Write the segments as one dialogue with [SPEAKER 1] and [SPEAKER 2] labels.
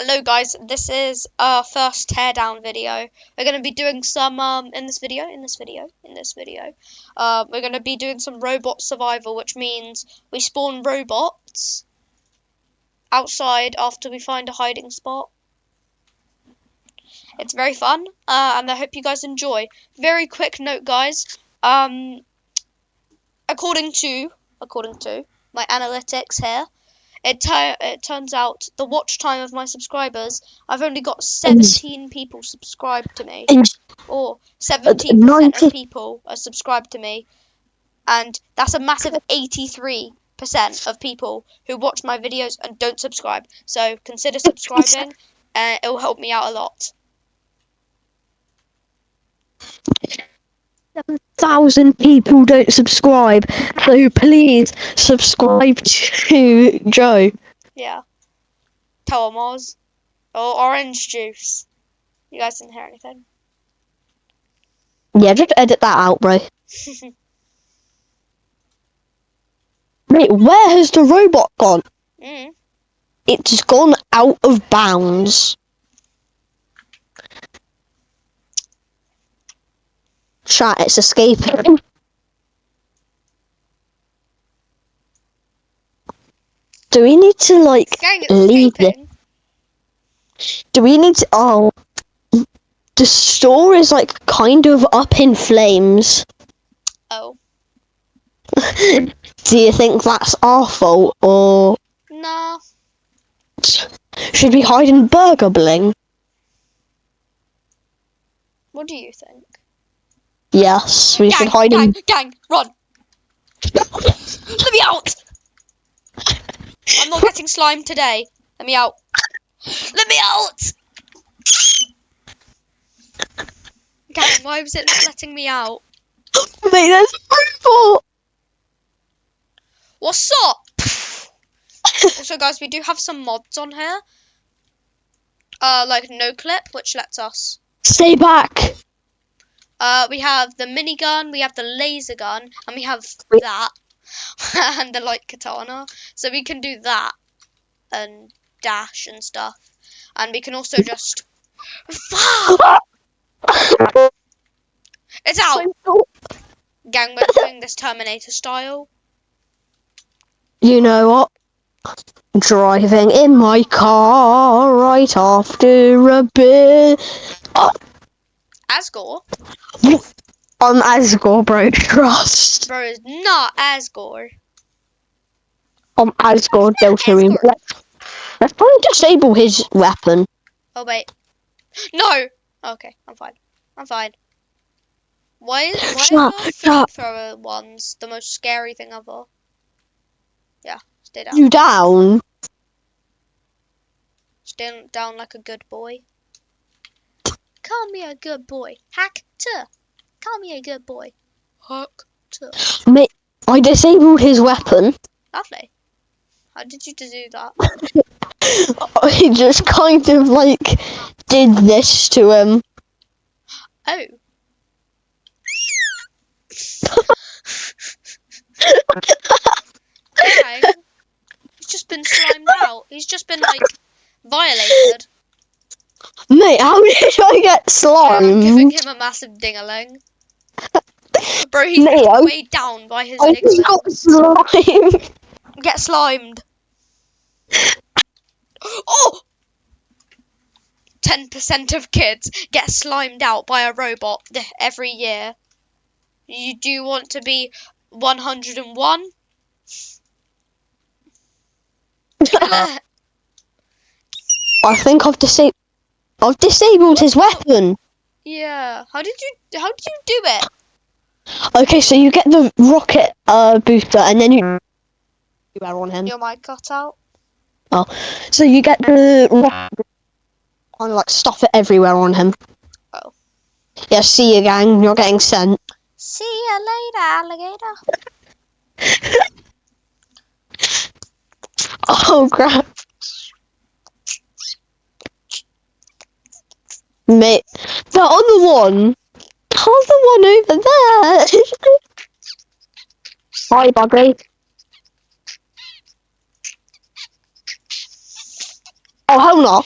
[SPEAKER 1] Hello guys, this is our first teardown video. We're going to be doing some, in this video, we're going to be doing some robot survival, which means we spawn robots outside after we find a hiding spot. It's very fun, and I hope you guys enjoy. Very quick note, guys, according to my analytics here, it turns out the watch time of my subscribers, I've only got 17 people subscribed to me. Or 17% of people are subscribed to me. And that's a massive 83% of people who watch my videos and don't subscribe. So consider subscribing, and it will help me out a lot.
[SPEAKER 2] 7,000 people don't subscribe, so please subscribe to Joe.
[SPEAKER 1] Yeah. Tell them Oz. Or orange juice. You guys didn't hear anything.
[SPEAKER 2] Yeah, just edit that out, bro. Wait, where has the robot gone? It's gone out of bounds. Chat, it's escaping. Do we need to, like, leave it? Do we need to... Oh. The store is, like, kind of up in flames.
[SPEAKER 1] Oh.
[SPEAKER 2] Do you think that's our fault, or...
[SPEAKER 1] Nah.
[SPEAKER 2] Should we hide in Burger Bling?
[SPEAKER 1] What do you think?
[SPEAKER 2] Yes, we should hide in...
[SPEAKER 1] Gang, run! Let me out! I'm not getting slimed today. Let me out. Let me out! Gang, why was it not letting me out?
[SPEAKER 2] Mate, there's a robot!
[SPEAKER 1] What's up? Also, guys, we do have some mods on here. Like no clip, which lets us...
[SPEAKER 2] Stay back!
[SPEAKER 1] We have the minigun, we have the laser gun, and we have that. And the light katana. So we can do that. And dash and stuff. And we can also just... It's out! Gang, we're doing this Terminator style.
[SPEAKER 2] You know what? Driving in my car right after a bit.
[SPEAKER 1] Asgore?
[SPEAKER 2] I'm Asgore, bro. Trust.
[SPEAKER 1] Bro is not Asgore.
[SPEAKER 2] I'm Asgore Deltarine. Let's probably disable his weapon.
[SPEAKER 1] Oh, wait. No! Okay, I'm fine. I'm fine. Why are the flamethrower ones the most scary thing ever? Yeah, stay down.
[SPEAKER 2] You down?
[SPEAKER 1] Stay down like a good boy. Call me a good boy. Hack-tuh. Call me a good boy. Hack-tuh.
[SPEAKER 2] Mate, I disabled his weapon.
[SPEAKER 1] Lovely. How did you do that?
[SPEAKER 2] I just kind of, like, did this to him.
[SPEAKER 1] Oh. Dang. He's just been slimed out. He's just been, like, violated.
[SPEAKER 2] Mate, how did I get slimed?
[SPEAKER 1] I'm giving him a massive ding-a-ling. Bro, he's weighed down by his ding-a-ling.
[SPEAKER 2] got slimed.
[SPEAKER 1] Get slimed. Oh! 10% of kids get slimed out by a robot every year. Do you want to be 101?
[SPEAKER 2] I think I've disabled his weapon.
[SPEAKER 1] Yeah. How did you do it?
[SPEAKER 2] Okay, so you get the rocket booster, and then you on him.
[SPEAKER 1] Your mic cut out.
[SPEAKER 2] Oh, so you get the rocket and like stuff it everywhere on him.
[SPEAKER 1] Oh.
[SPEAKER 2] Yeah, see you, gang. You're getting sent.
[SPEAKER 1] See ya later, alligator.
[SPEAKER 2] Oh crap. Mate, the other one over there. Hi, Buggy. Oh, hell no.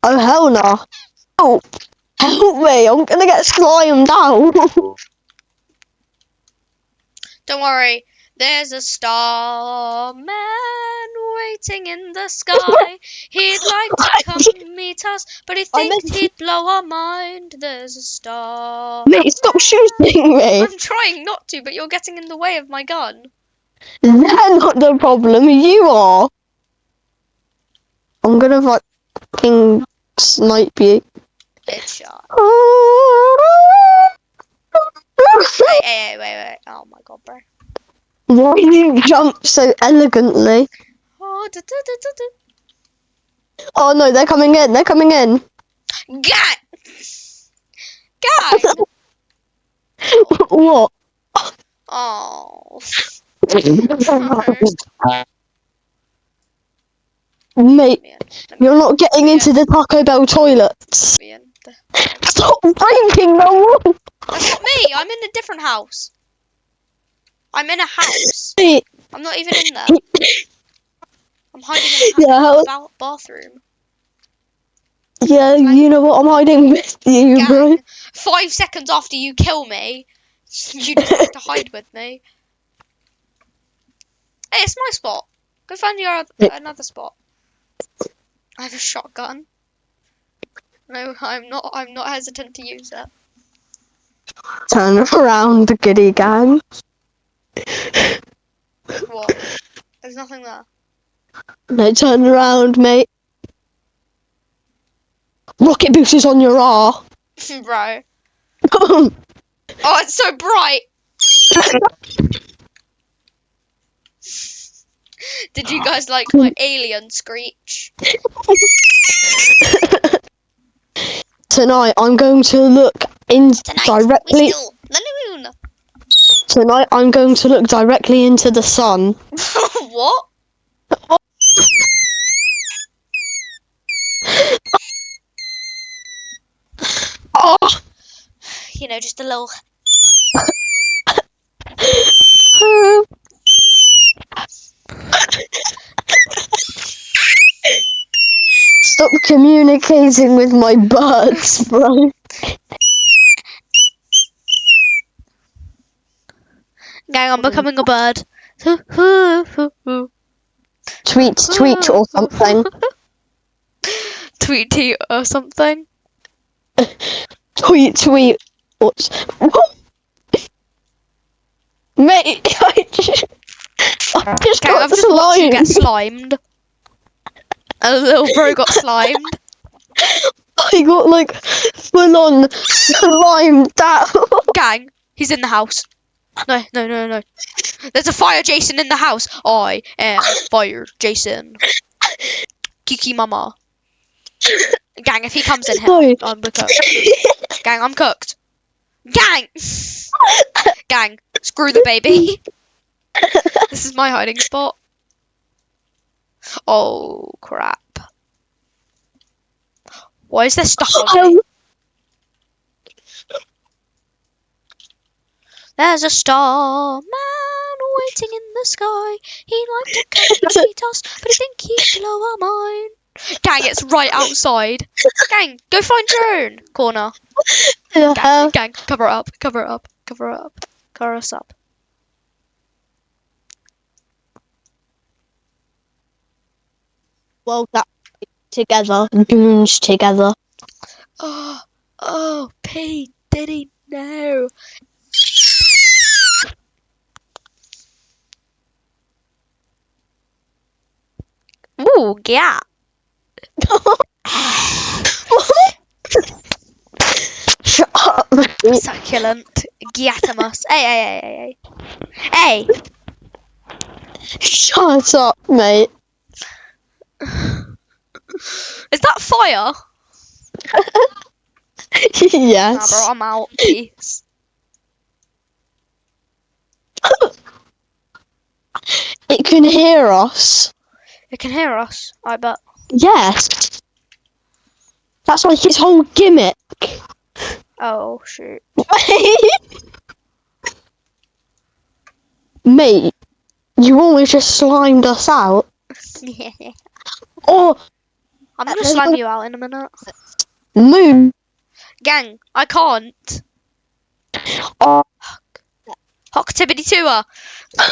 [SPEAKER 2] Oh, hell no. Oh, help me. I'm gonna get slimed out.
[SPEAKER 1] Don't worry. There's a starman waiting in the sky. He'd like to come meet us, but he
[SPEAKER 2] I
[SPEAKER 1] thinks
[SPEAKER 2] meant
[SPEAKER 1] he'd blow our mind. There's a star.
[SPEAKER 2] Mate, stop shooting me.
[SPEAKER 1] I'm trying not to, but you're getting in the way of my gun.
[SPEAKER 2] They're not the problem. You are. I'm gonna fucking snipe you.
[SPEAKER 1] Headshot.
[SPEAKER 2] Why
[SPEAKER 1] Wait. Oh my god, bro.
[SPEAKER 2] do you jump so elegantly?
[SPEAKER 1] Oh,
[SPEAKER 2] Oh no, they're coming in. They're coming in.
[SPEAKER 1] Gang! Gang!
[SPEAKER 2] What?
[SPEAKER 1] Oh.
[SPEAKER 2] Mate,
[SPEAKER 1] Man,
[SPEAKER 2] you're not getting into the Taco Bell toilets.
[SPEAKER 1] man.
[SPEAKER 2] Stop breaking the wall.
[SPEAKER 1] That's not me. I'm in a different house. I'm in a house.
[SPEAKER 2] Mate,
[SPEAKER 1] I'm not even in there. I'm hiding in
[SPEAKER 2] yeah,
[SPEAKER 1] the bathroom.
[SPEAKER 2] yeah, you know what? I'm hiding with you, bro.
[SPEAKER 1] Gang, 5 seconds after you kill me, you decide to hide with me. Hey, it's my spot. Go find your another spot. I have a shotgun. No, I'm not. I'm not hesitant to use it.
[SPEAKER 2] Turn around, giddy gang.
[SPEAKER 1] What? There's nothing there.
[SPEAKER 2] No, turn around, mate. Rocket boosters on your R.
[SPEAKER 1] Bro. Oh, it's so bright. Did you guys like my alien screech?
[SPEAKER 2] Tonight, I'm going to look in directly.
[SPEAKER 1] The moon.
[SPEAKER 2] Tonight, I'm going to look directly into the sun.
[SPEAKER 1] What?
[SPEAKER 2] Oh.
[SPEAKER 1] You know, just a little.
[SPEAKER 2] Stop communicating with my birds, bro.
[SPEAKER 1] Gang, I'm becoming a bird.
[SPEAKER 2] Tweet or something.
[SPEAKER 1] Tweet or something.
[SPEAKER 2] Tweet. What? Mate, I just
[SPEAKER 1] Okay, I've just watched you get slimed. A little bro got slimed.
[SPEAKER 2] I got like full on slimed out.
[SPEAKER 1] Gang, he's in the house. No. There's a fire Jason in the house. I am fire Jason. Kiki mama. Gang, if he comes in here, I'm cooked. Gang, I'm cooked. Gang! Gang, screw the baby. This is my hiding spot. Oh, crap. Why is there stuff on me? There's a star man waiting in the sky. He'd like to come and meet us, but I think he'd blow our mind. Gang, it's right outside. Gang, go find your own corner. Gang, cover up. Cover us up.
[SPEAKER 2] Well, that together, goons together.
[SPEAKER 1] Oh, P. Diddy, no. Ooh, yeah.
[SPEAKER 2] Shut up.
[SPEAKER 1] Succulent. Giatimus. Hey. Hey.
[SPEAKER 2] Shut up, mate.
[SPEAKER 1] Is that fire?
[SPEAKER 2] Yes.
[SPEAKER 1] Nah, bro, I'm out. Peace.
[SPEAKER 2] It can hear us.
[SPEAKER 1] It can hear us, I bet.
[SPEAKER 2] Yes. That's like its whole gimmick.
[SPEAKER 1] Oh, shoot.
[SPEAKER 2] Mate, you always just slimed us out. Oh,
[SPEAKER 1] I'm gonna slime you out in a minute.
[SPEAKER 2] Moon.
[SPEAKER 1] Gang, I can't.
[SPEAKER 2] Oh.
[SPEAKER 1] Hock tibbity tour.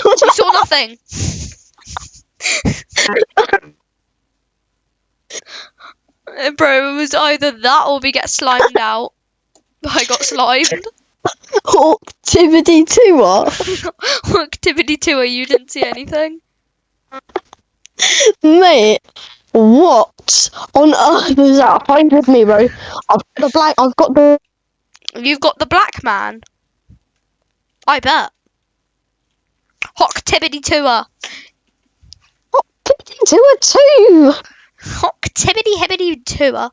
[SPEAKER 1] You saw nothing. Bro, it was either that or we get slimed out. I got slimed.
[SPEAKER 2] Activity tour.
[SPEAKER 1] Activity tour, you didn't see anything.
[SPEAKER 2] Mate, what on earth is that behind with me, bro? I've got the
[SPEAKER 1] You've got the black man. I bet. Activity tour.
[SPEAKER 2] activity tour too.
[SPEAKER 1] Activity hibbity tour.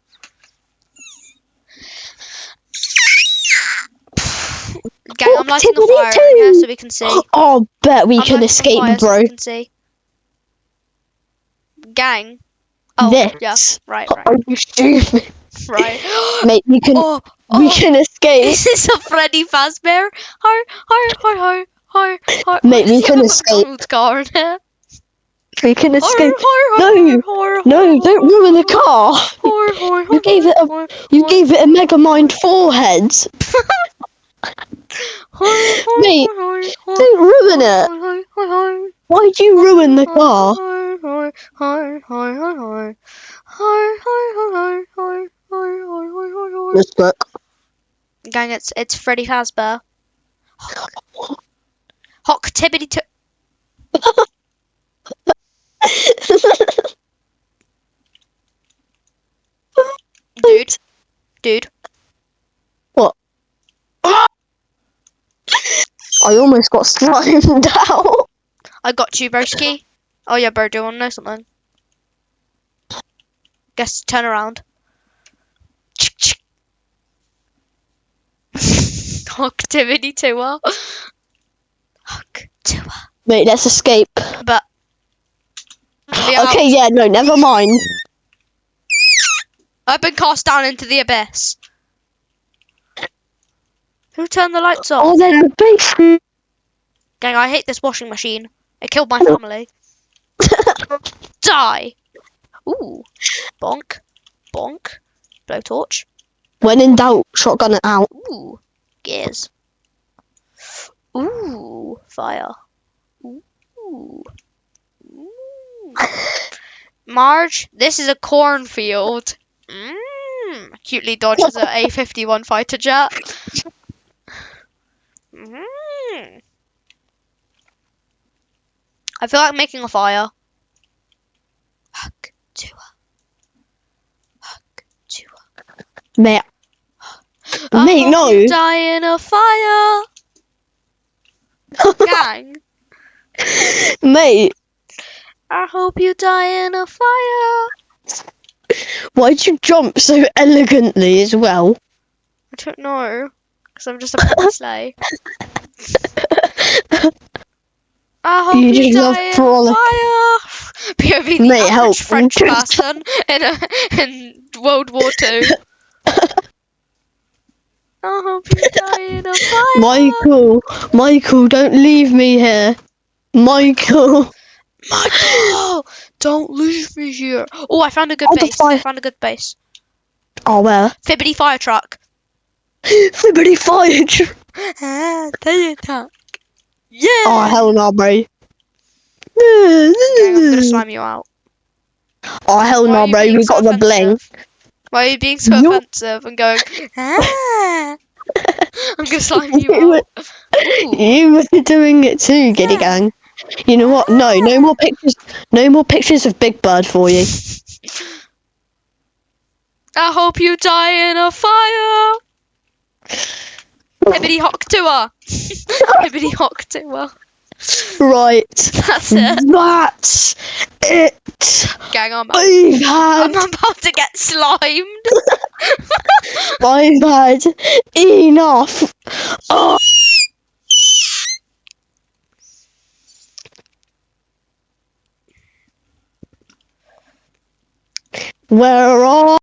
[SPEAKER 1] Gang, I'm lighting a fire in here so we can see.
[SPEAKER 2] Oh, bet we can escape, bro.
[SPEAKER 1] So we can see. Gang. Oh,
[SPEAKER 2] this.
[SPEAKER 1] yeah. Right.
[SPEAKER 2] Are you stupid?
[SPEAKER 1] Right.
[SPEAKER 2] Mate, we can escape.
[SPEAKER 1] Is this a Freddy Fazbear? Hi.
[SPEAKER 2] Mate, we
[SPEAKER 1] Does he
[SPEAKER 2] can
[SPEAKER 1] have a
[SPEAKER 2] escape.
[SPEAKER 1] McDonald's car in here?
[SPEAKER 2] We can escape.
[SPEAKER 1] No,
[SPEAKER 2] Don't ruin the car. You gave it a Mega Mind forehead. Mate, don't ruin it. Why'd you ruin the car? Let's look.
[SPEAKER 1] Gang, it's Freddy Fazbear. Hock tibbity to. Dude.
[SPEAKER 2] What? I almost got slimed out.
[SPEAKER 1] I got you, broski. Oh yeah, bro, do you want to know something? Guess, turn around. Activity tour.
[SPEAKER 2] Wait, let's escape.
[SPEAKER 1] But.
[SPEAKER 2] Okay, yeah, no, never mind.
[SPEAKER 1] I've been cast down into the abyss. Who turned the lights off?
[SPEAKER 2] Oh, then the basement.
[SPEAKER 1] Gang, I hate this washing machine. It killed my family. Die! Ooh. Bonk. Blowtorch.
[SPEAKER 2] When in doubt, shotgun it out.
[SPEAKER 1] Ooh. Gears. Ooh. Fire. Ooh. Marge, this is a cornfield. Cutely dodges an A-51 fighter jet. I feel like making a fire.
[SPEAKER 2] Mate, no.
[SPEAKER 1] You die in a fire. Gang.
[SPEAKER 2] Mate.
[SPEAKER 1] I hope you die in a fire.
[SPEAKER 2] Why'd you jump so elegantly as well?
[SPEAKER 1] I don't know. Because I'm just a pretty sleigh. I hope you die in fire. POV, the average French person in World War II. I hope you die in a fire.
[SPEAKER 2] Michael, don't leave me here. Michael,
[SPEAKER 1] don't leave me here. Oh, I found a good base.
[SPEAKER 2] Oh, where?
[SPEAKER 1] Fibbity fire truck.
[SPEAKER 2] Fibbity fire truck.
[SPEAKER 1] Fire truck. Yeah.
[SPEAKER 2] Oh, hell no, bro.
[SPEAKER 1] Okay, I'm gonna slime you out.
[SPEAKER 2] Oh, hell no, bro. We got the bling.
[SPEAKER 1] Why are you being so offensive and going, I'm gonna slime you out.
[SPEAKER 2] You were doing it too, Giddy Gang. You know what? No more pictures. No more pictures of Big Bird for you.
[SPEAKER 1] I hope you die in a fire. Hibbity hock tour. Hibbity hock tour.
[SPEAKER 2] Right.
[SPEAKER 1] That's it.
[SPEAKER 2] That's it.
[SPEAKER 1] Gang on,
[SPEAKER 2] I'm
[SPEAKER 1] about to get slimed.
[SPEAKER 2] I've had enough. Oh. Where are